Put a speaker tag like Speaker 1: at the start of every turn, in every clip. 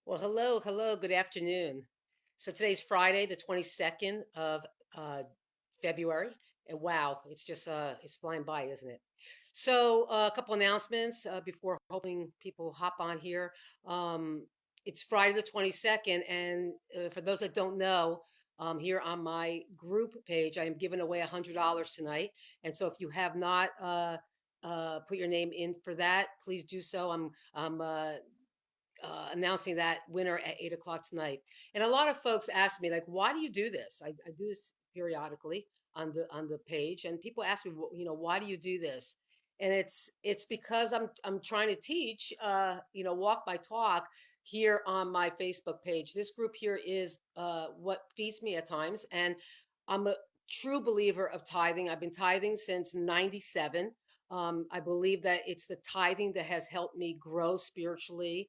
Speaker 1: Well, hello, hello, good afternoon. So today's Friday, the 22nd of uh, February, and wow, it's flying by, isn't it? So a couple announcements before hoping people hop on here. Um, it's Friday the 22nd, and for those that don't know, here on my group page, I am giving away $100 tonight. And so if you have not put your name in for that, please do so. I'm announcing that winner at 8 o'clock tonight. And a lot of folks ask me, like, why do you do this? I do this periodically on the page, and people ask me, why do you do this? And it's because I'm trying to teach, walk my talk here on my Facebook page. This group here is what feeds me at times, and I'm a true believer of tithing. I've been tithing since '97. I believe that it's the tithing that has helped me grow spiritually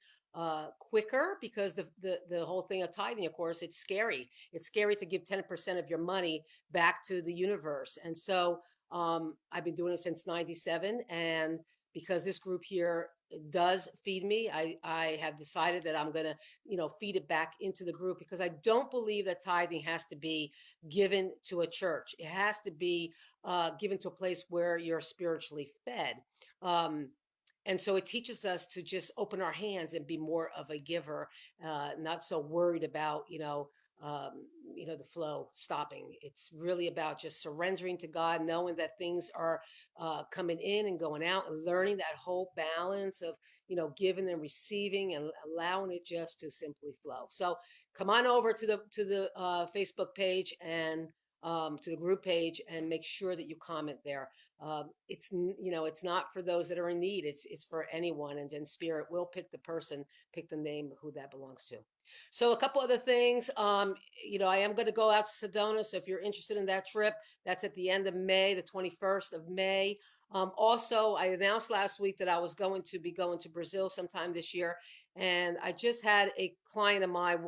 Speaker 1: quicker because the whole thing of tithing, of course, it's scary. It's scary to give 10% of your money back to the universe. And so I've been doing it since '97. And because this group here does feed me, I have decided that I'm going to, feed it back into the group because I don't believe that tithing has to be given to a church. It has to be given to a place where you're spiritually fed. Um, and so it teaches us to just open our hands and be more of a giver, not so worried about, the flow stopping. It's really about just surrendering to God, knowing that things are coming in and going out, and learning that whole balance of, giving and receiving, and allowing it just to simply flow. So come on over to the Facebook page and to the group page, and make sure that you comment there. It's not for those that are in need. It's for anyone, and then Spirit will pick the person, pick the name who that belongs to. So a couple other things. I am going to go out to Sedona. So if you're interested in that trip, that's at the end of May, the 21st of May. Also, I announced last week that I was going to be going to Brazil sometime this year, and I just had a client of mine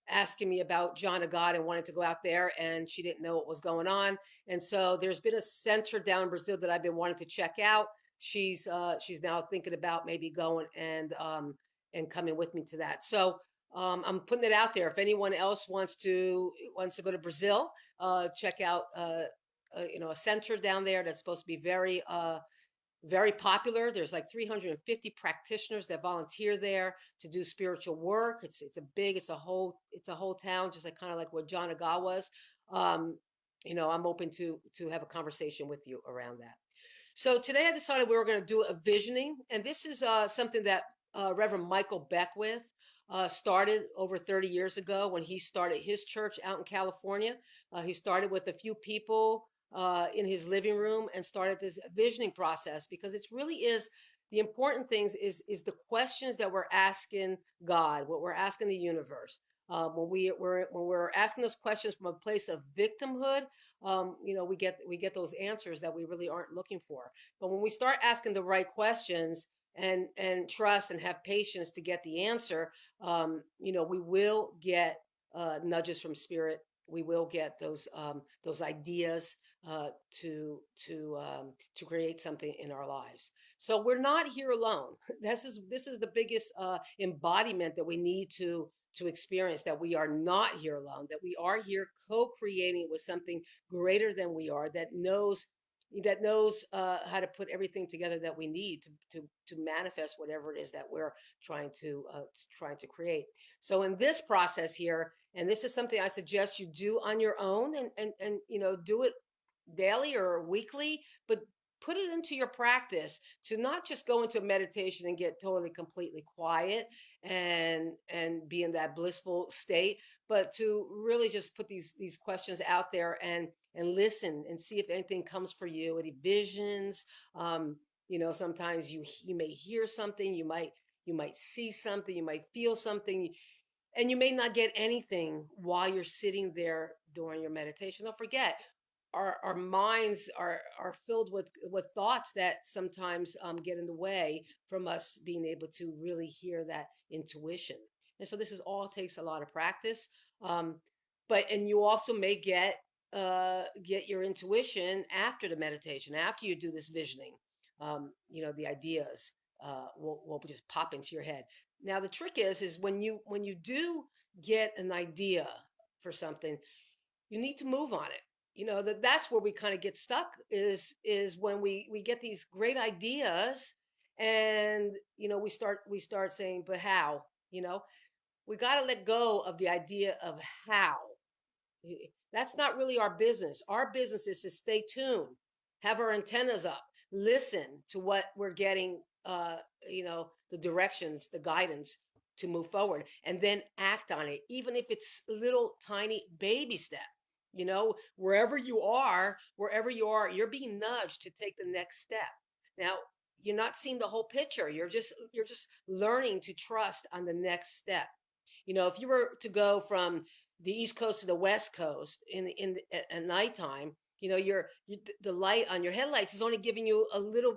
Speaker 1: asking me about John of God and wanted to go out there, and she didn't know what was going on. And so there's been a center down in Brazil that I've been wanting to check out. She's now thinking about maybe going and coming with me to that. So I'm putting it out there. If anyone else wants to go to Brazil, check out a center down there that's supposed to be very popular. There's like 350 practitioners that volunteer there to do spiritual work. It's a whole town, just like kind of like what John of God was. Um, I'm open to have a conversation with you around that. So today I decided we were going to do a visioning, and this is something that Reverend Michael Beckwith started over 30 years ago when he started his church out in California. He started with a few people in his living room and started this visioning process because it's really is the important things is the questions that we're asking God, what we're asking the universe. When we're asking those questions from a place of victimhood, we get those answers that we really aren't looking for. But when we start asking the right questions and trust and have patience to get the answer, we will get nudges from spirit. We will get those ideas uh, to to create something in our lives. So we're not here alone. This is the biggest embodiment that we need to experience, that we are not here alone, that we are here co-creating with something greater than we are, that knows how to put everything together that we need to manifest whatever it is that we're trying to create. So in this process here, and this is something I suggest you do on your own, and do it daily or weekly, but put it into your practice to not just go into a meditation and get totally completely quiet and be in that blissful state, but to really just put these questions out there and listen and see if anything comes for you, any visions. Sometimes you may hear something, you might see something, you might feel something, and you may not get anything while you're sitting there during your meditation. Don't forget, our minds are filled with thoughts that sometimes get in the way from us being able to really hear that intuition. And so this is all takes a lot of practice. Um, and you also may get your intuition after the meditation, after you do this visioning. The ideas will just pop into your head. Now the trick is when you do get an idea for something, you need to move on it. That's where we kind of get stuck is when we get these great ideas, and we start saying, but how? You know, we got to let go of the idea of how. That's not really our business. Our business is to stay tuned, have our antennas up, listen to what we're getting, the directions, the guidance to move forward, and then act on it, even if it's little tiny baby step. Wherever you are, you're being nudged to take the next step. Now, you're not seeing the whole picture. You're just learning to trust on the next step. If you were to go from the East Coast to the West Coast at nighttime, the light on your headlights is only giving you a little,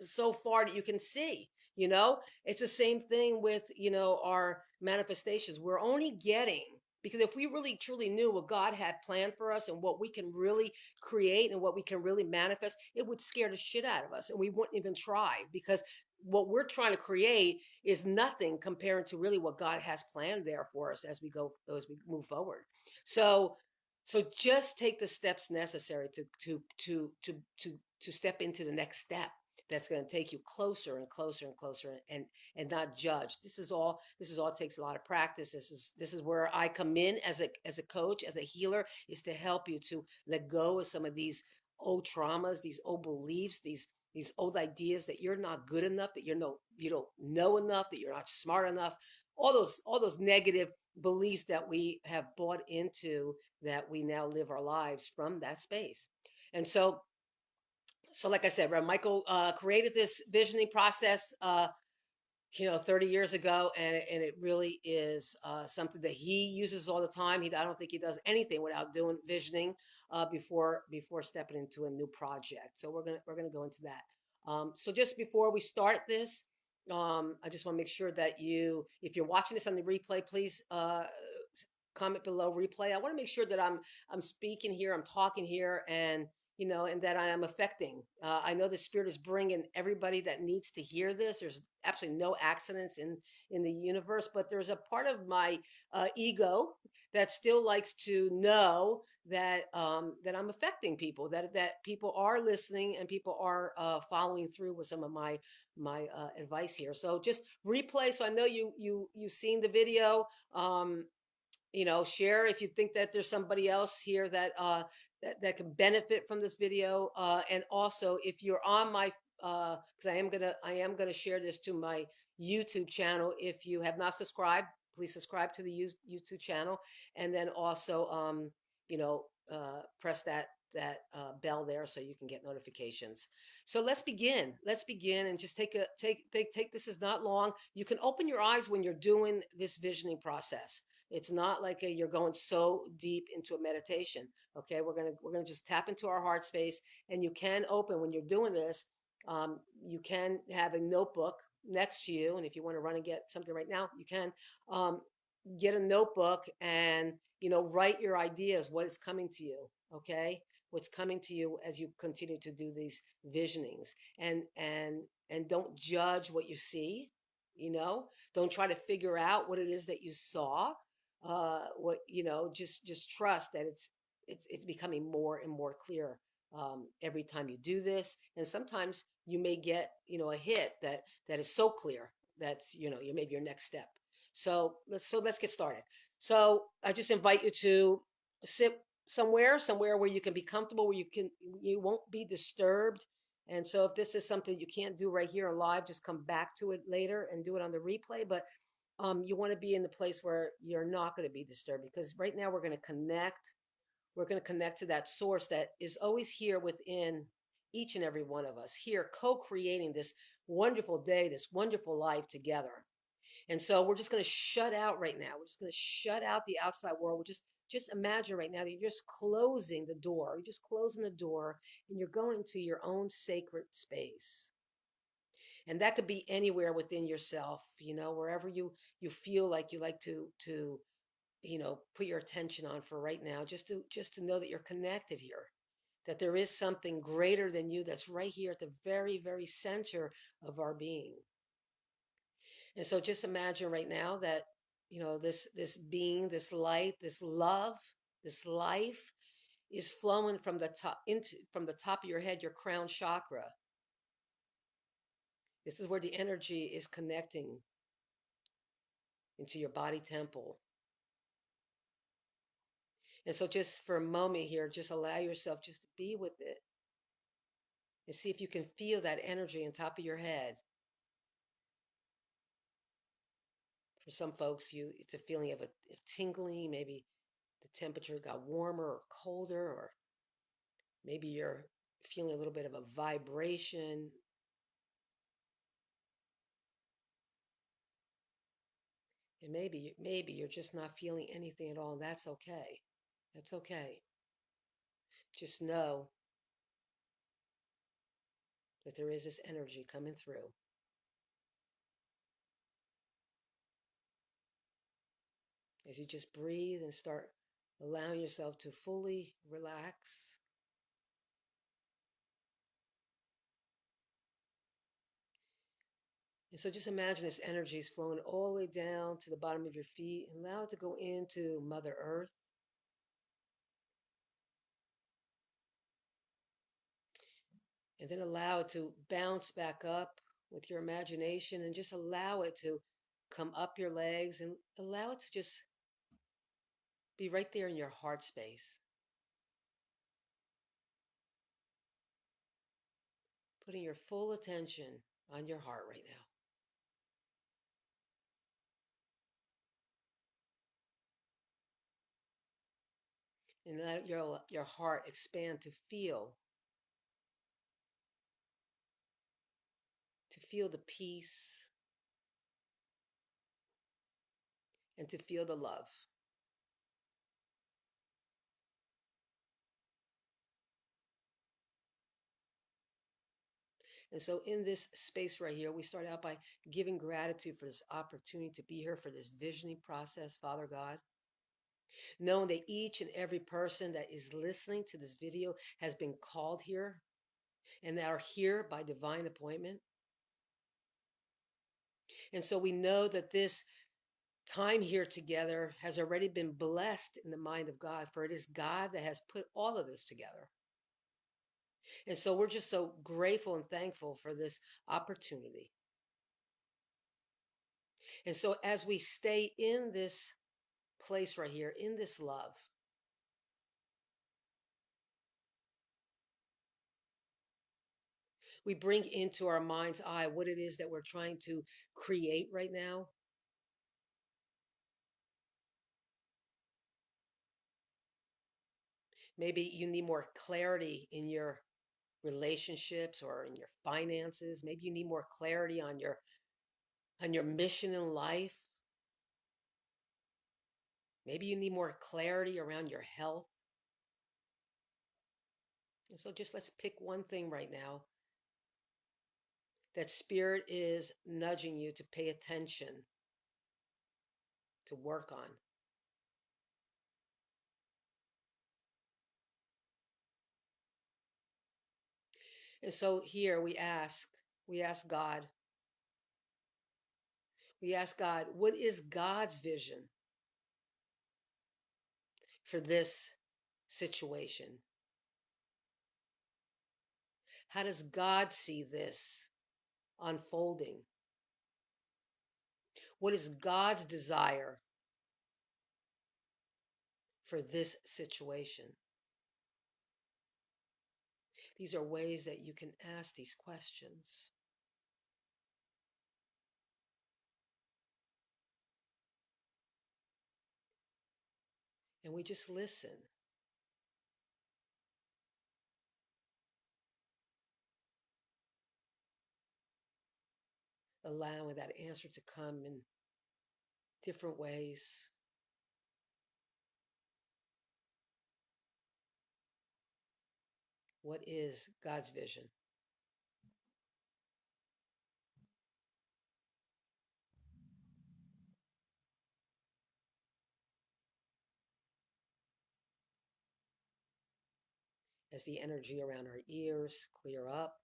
Speaker 1: so far that you can see. It's the same thing with our manifestations. We're only getting, because if we really truly knew what God had planned for us and what we can really create and what we can really manifest, it would scare the shit out of us, and we wouldn't even try, because what we're trying to create is nothing compared to really what God has planned there for us as we move forward. So so just take the steps necessary to step into the next step that's going to take you closer and closer and closer, and not judge. This is all takes a lot of practice. This is where I come in as a coach, as a healer, is to help you to let go of some of these old traumas, these old beliefs, these old ideas that you're not good enough, that you don't know enough, that you're not smart enough, all those negative beliefs that we have bought into, that we now live our lives from that space. And so like I said, Michael created this visioning process 30 years ago, and it really is something that he uses all the time. I don't think he does anything without doing visioning before stepping into a new project. So we're gonna go into that. So just before we start this, I just want to make sure that if you're watching this on the replay, please comment below replay. I want to make sure that I'm speaking here, I'm talking here, and that I am affecting. I know the Spirit is bringing everybody that needs to hear this. There's absolutely no accidents in the universe, but there's a part of my ego that still likes to know that I'm affecting people, that people are listening, and people are following through with some of my advice here. So just replay. So I know you've seen the video. Share if you think that there's somebody else here that can benefit from this video. And also, if you're on my, because I am gonna share this to my YouTube channel. If you have not subscribed, please subscribe to the YouTube channel, and then also, press that bell there so you can get notifications. So let's begin. Let's begin, and just take. This is not long. You can open your eyes when you're doing this visioning process. It's not like you're going so deep into a meditation. Okay, we're gonna just tap into our heart space, and you can open when you're doing this. You can have a notebook next to you, and if you want to run and get something right now, you can um, get a notebook and write your ideas, what is coming to you. Okay, what's coming to you as you continue to do these visionings, and don't judge what you see. Don't try to figure out what it is that you saw. What just trust that it's becoming more and more clear every time you do this. And sometimes you may get a hit that is so clear that's maybe your next step. So let's get started. So I just invite you to sit somewhere where you can be comfortable, where you won't be disturbed. And so if this is something you can't do right here live, just come back to it later and do it on the replay. But you want to be in the place where you're not going to be disturbed, because right now we're going to connect. We're going to connect to that source that is always here within each and every one of us, here co-creating this wonderful day, this wonderful life together. And so we're just going to shut out right now. We're just going to shut out the outside world. We're just imagine right now that you're just closing the door. You're just closing the door, and you're going to your own sacred space. And that could be anywhere within yourself, wherever you feel like you like to put your attention on for right now, just to know that you're connected here, that there is something greater than you that's right here at the very, very center of our being. And so just imagine right now that, this being, this light, this love, this life is flowing from the top of your head, your crown chakra. This is where the energy is connecting into your body temple. And so just for a moment here, just allow yourself just to be with it and see if you can feel that energy on top of your head. For some folks, it's a feeling of tingling, maybe the temperature got warmer or colder, or maybe you're feeling a little bit of a vibration. And maybe you're just not feeling anything at all, and that's okay. That's okay. Just know that there is this energy coming through. As you just breathe and start allowing yourself to fully relax. And so just imagine this energy is flowing all the way down to the bottom of your feet and allow it to go into Mother Earth. And then allow it to bounce back up with your imagination and just allow it to come up your legs and allow it to just be right there in your heart space. Putting your full attention on your heart right now. And let your heart expand to feel the peace and to feel the love. And so, in this space right here, we start out by giving gratitude for this opportunity to be here for this visioning process, Father God. Knowing that each and every person that is listening to this video has been called here and that are here by divine appointment. And so, we know that this time here together has already been blessed in the mind of God, for it is God that has put all of this together. And so, we're just so grateful and thankful for this opportunity. And so, as we stay in this place right here, in this love, we bring into our mind's eye what it is that we're trying to create right now. Maybe you need more clarity in your relationships or in your finances. Maybe you need more clarity on your mission in life. Maybe you need more clarity around your health. And so just let's pick one thing right now that spirit is nudging you to pay attention, to work on. And so here we ask God, what is God's vision for this situation? How does God see this unfolding? What is God's desire for this situation? These are ways that you can ask these questions. And we just listen. Allowing that answer to come in different ways. What is God's vision? As the energy around our ears clear up,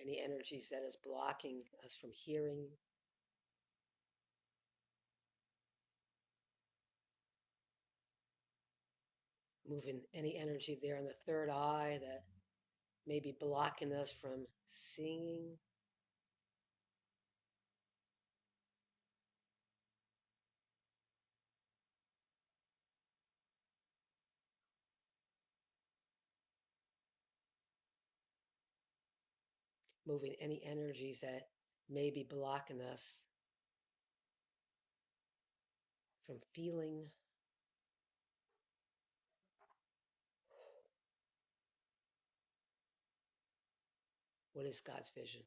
Speaker 1: any energies that is blocking us from hearing, moving any energy there in the third eye that may be blocking us from seeing, moving any energies that may be blocking us from feeling. What is God's vision?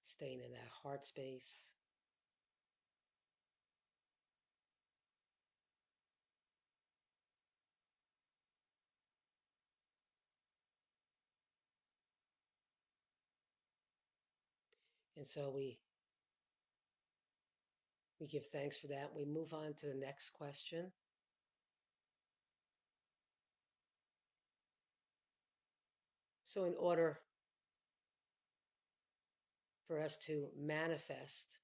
Speaker 1: Staying in that heart space. And so we give thanks for that. We move on to the next question. So in order for us to manifest,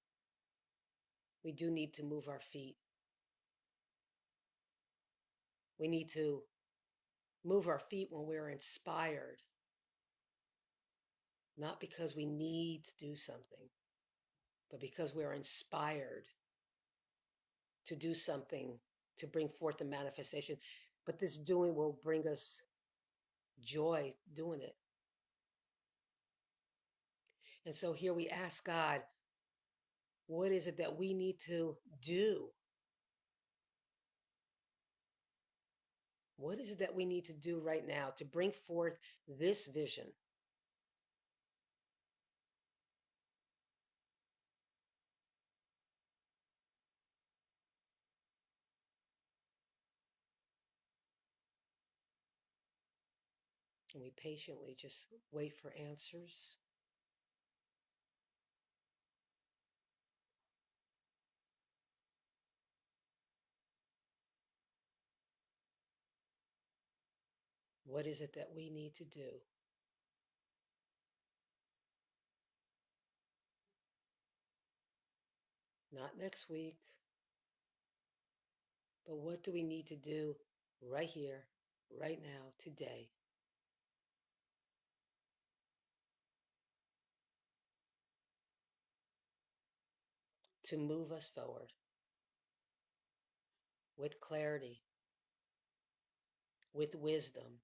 Speaker 1: we do need to move our feet. We need to move our feet when we're inspired, not because we need to do something, but because we're inspired to do something to bring forth the manifestation. But this doing will bring us joy doing it. And so here we ask God, what is it that we need to do? What is it that we need to do right now to bring forth this vision? And we patiently just wait for answers. What is it that we need to do? Not next week, but what do we need to do right here, right now, today to move us forward with clarity, with wisdom,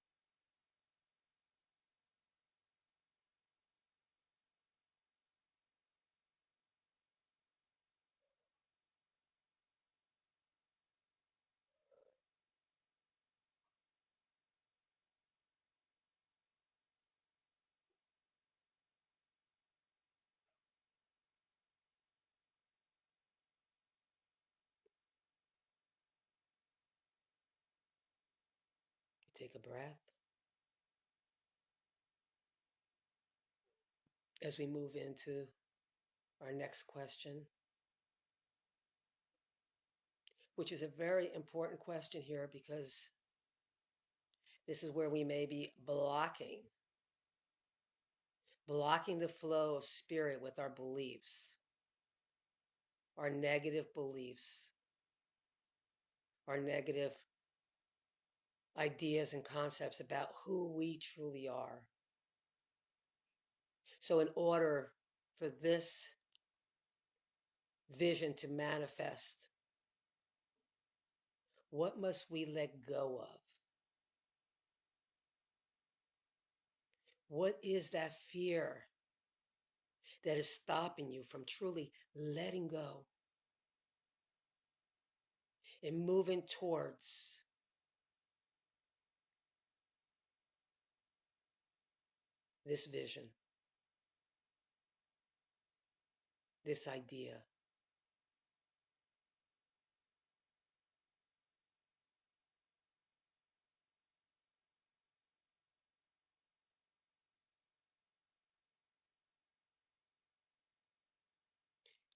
Speaker 1: take a breath as we move into our next question, which is a very important question here because this is where we may be blocking the flow of spirit with our beliefs, our negative beliefs, our negative ideas and concepts about who we truly are. So, in order for this vision to manifest, what must we let go of? What is that fear that is stopping you from truly letting go and moving towards this vision, this idea?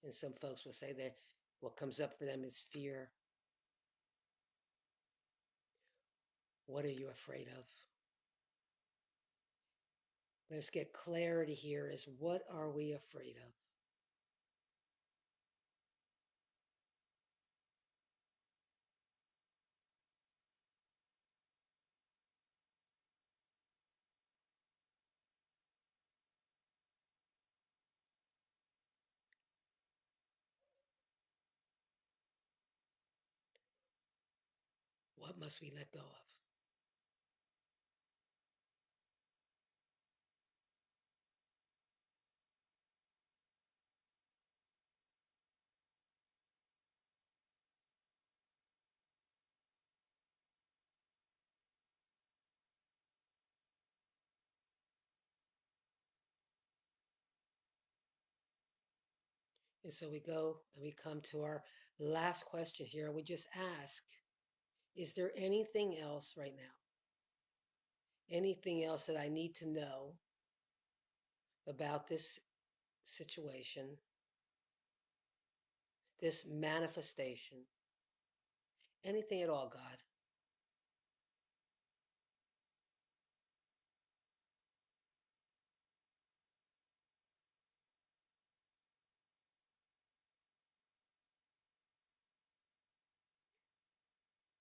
Speaker 1: And some folks will say that what comes up for them is fear. What are you afraid of? Let's get clarity here is what are we afraid of? What must we let go of? And so we go and we come to our last question here. We just ask, is there anything else right now? Anything else that I need to know about this situation, this manifestation, anything at all, God?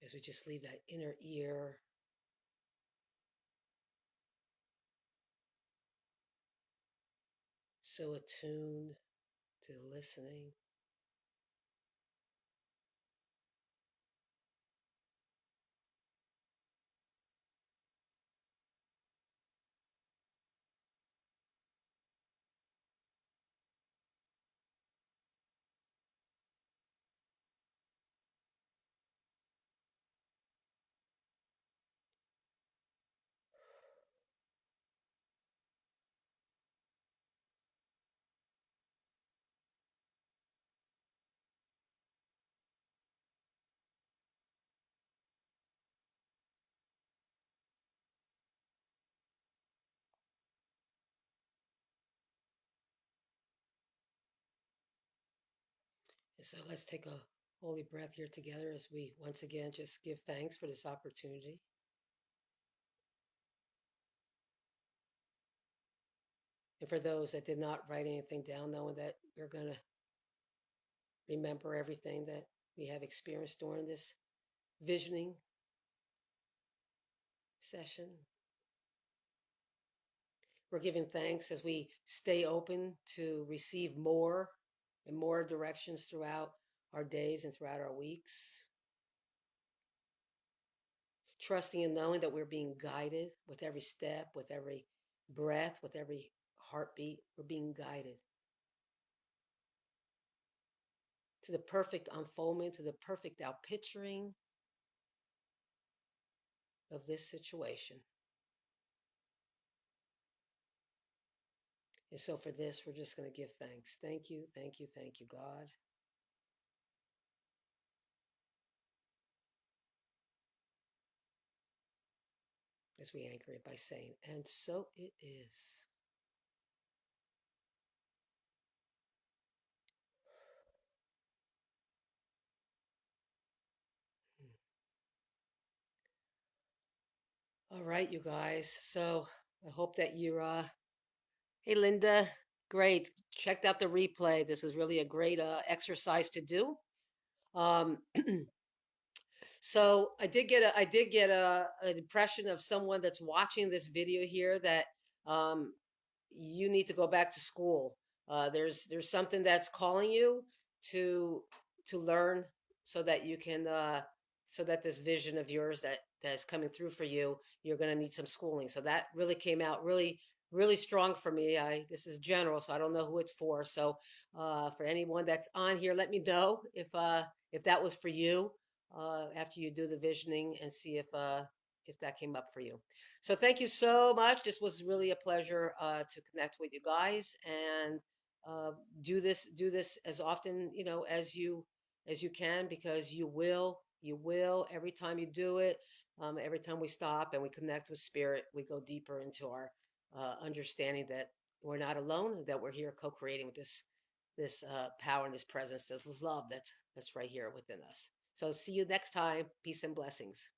Speaker 1: As we just leave that inner ear, so attuned to the listening. And so let's take a holy breath here together as we once again just give thanks for this opportunity. And for those that did not write anything down, knowing that we're going to remember everything that we have experienced during this visioning session. We're giving thanks as we stay open to receive more and more directions throughout our days and throughout our weeks. Trusting and knowing that we're being guided with every step, with every breath, with every heartbeat. We're being guided to the perfect unfoldment, to the perfect outpicturing of this situation. And so for this, we're just going to give thanks. Thank you, thank you, thank you, God. As we anchor it by saying, and so it is. All right, you guys. So I hope that hey, Linda, great. Checked out the replay. This is really a great exercise to do. Um, so I did get an impression of someone that's watching this video here that um, you need to go back to school. There's something that's calling you to to learn so that you can so that this vision of yours that's coming through for you, you're going to need some schooling. So that really came out really strong for me. I This is general, so I don't know who it's for. So for anyone that's on here, let me know if that was for you after you do the visioning and see if that came up for you. So thank you so much. This was really a pleasure to connect with you guys and uh, do this as often as you can because you will every time you do it. Every time we stop and we connect with spirit, we go deeper into our understanding that we're not alone, that we're here co-creating with this this power and this presence, this love that's right here within us. So see you next time. Peace and blessings.